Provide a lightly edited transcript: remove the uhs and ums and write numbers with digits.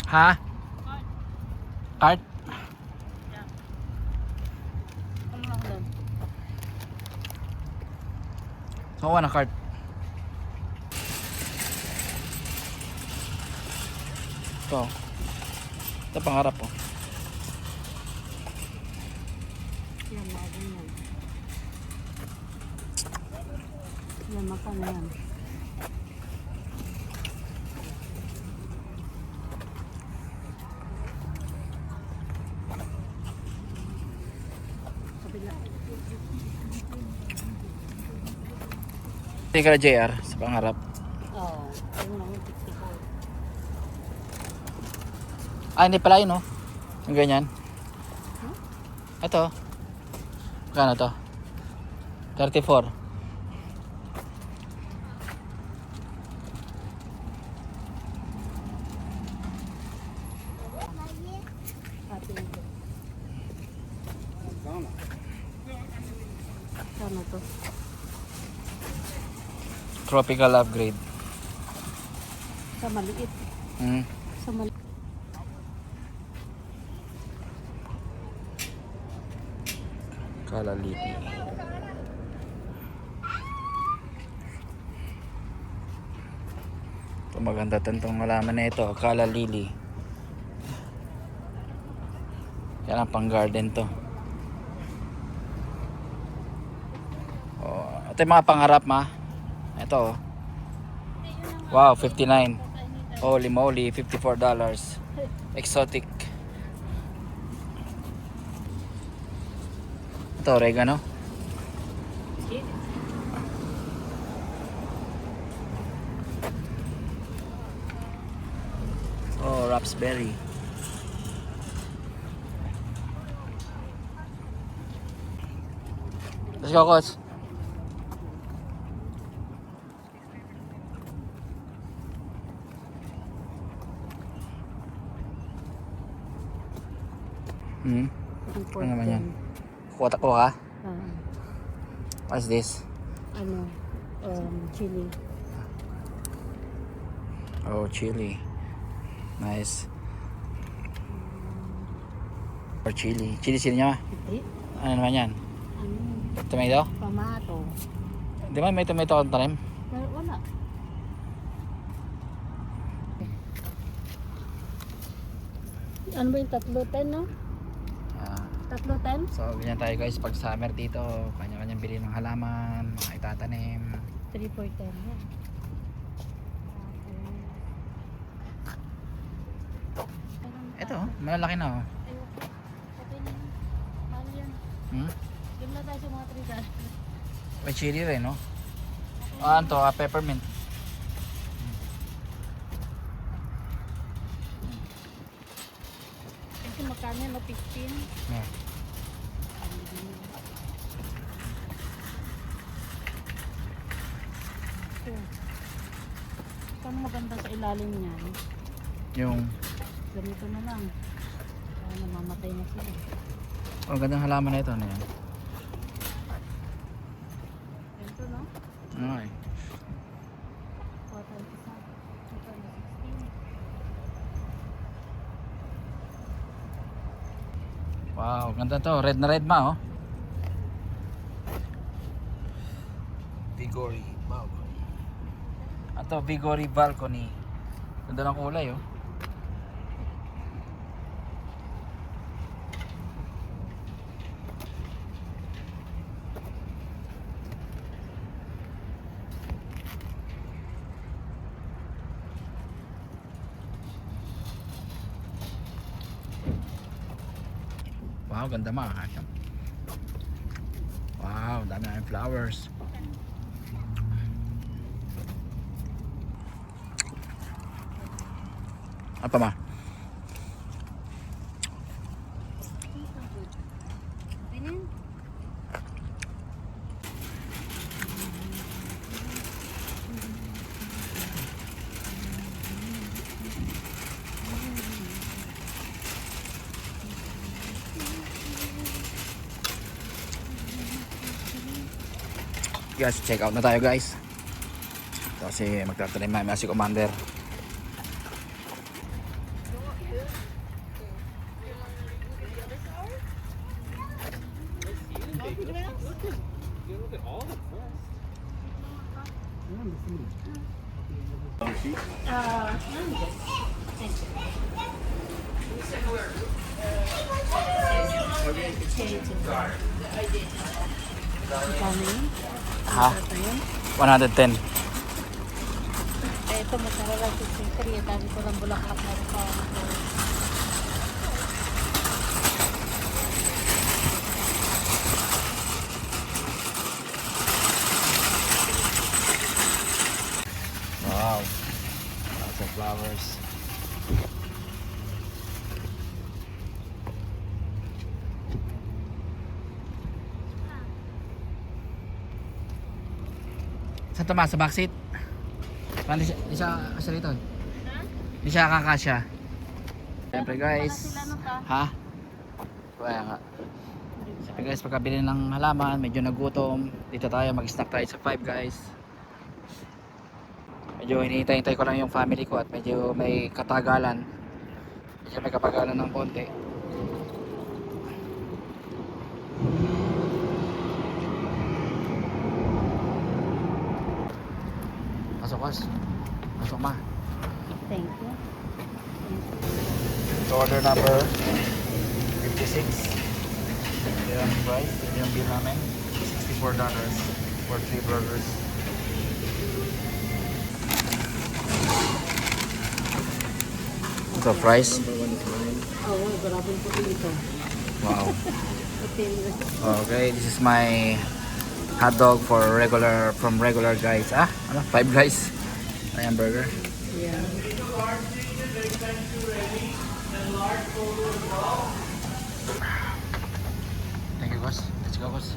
Ha? Cart? Ano lang doon? So, kuha na cart. Ito. Ito pangarap po. Yan, mga ganyan. Yan, makano yan. Kabila. Hindi ka na JR sa pangarap. Oo. Ano lang, 64. Ah, hindi pala yun, no? Yung ganyan. Huh? Ito. Kano to? 34. Ate nito. Kano to? Tropical upgrade. Sa maliit. Hmm. Sa maliit. Kalaliti. Ito maganda tantong halaman na ito. Kalalili. Yan ang pang garden to. Oh, ito yung mga pangarap ma. Ito oh. Wow, 59. Holy moly, $54. Exotic. Ito, oregano. Oh, raspberry. Let's go, coach. Hmm. Ano naman yan? Kuha ka? What's this? Ano? Chili. Oh, chili. Nice. Or chili. Chili niya. Hindi. Ano naman yan? Ano? Tomato? Tomato. Di ba may tomato akong tanim? Pero wala. Ano ba yung 310, no? Ah, 310? so, ganyan tayo guys. Pag summer dito, kanya-kanyang bili ng halaman, mga itatanim. 310 yan. Ito, malalaki na oh. Okay na yun. Mahal yan. Hmm? Doon na tayo sa mga 3 May chili rin, no? Ah, ano to? Peppermint. Kasi magkano yan, no? 15? Yeah. Ito. Saan maganda sa ilalim niyan? Yung, Ganito na lang. Kaya namamatay na sila. oh, gandang halaman na ito. Ano yan? Ganito, no? Okay. Total isa. Total na 16. Wow, ganda to. Red na red ma, oh. Vigori balcony. Ato, Vigori balcony. Ganda ng kulay, oh. Wow, ganda ma. Wow, dami na yung flowers. Apa ma? Ganyan. Guys, check out na tayo guys. Kasi magtatanim namin si Commander. Kami yun? Ha? Ito yun? 110. Eh, ito masara lang sa sintri. Dami ko ng bulaklak na rin pa. Wow. Lots of flowers. Sa Tomas, sa backseat? Paano siya, di siya kasya rito? Di siya kakasya. Siyempre guys. Ha? Kaya nga. Siyempre guys, pagkabili ng halaman, medyo nagutom. Dito tayo, mag-snack tayo sa 5 guys. Medyo hinihintay-hintay ko lang yung family ko at medyo may katagalan. Medyo may kapagalan ng konti. Pasok Kos. Pasok ma. Thank you. So order number 56. Ito yung price. Ito yung bill namin. $64 for 3 burgers. Ito price. Oo, grabe po dito. Wow. Okay, this is my hot dog for regular, from regular guys. Ah, ano? 5 guys. Ayan burger. Yeah. Thank you, boss. Let's go, boss.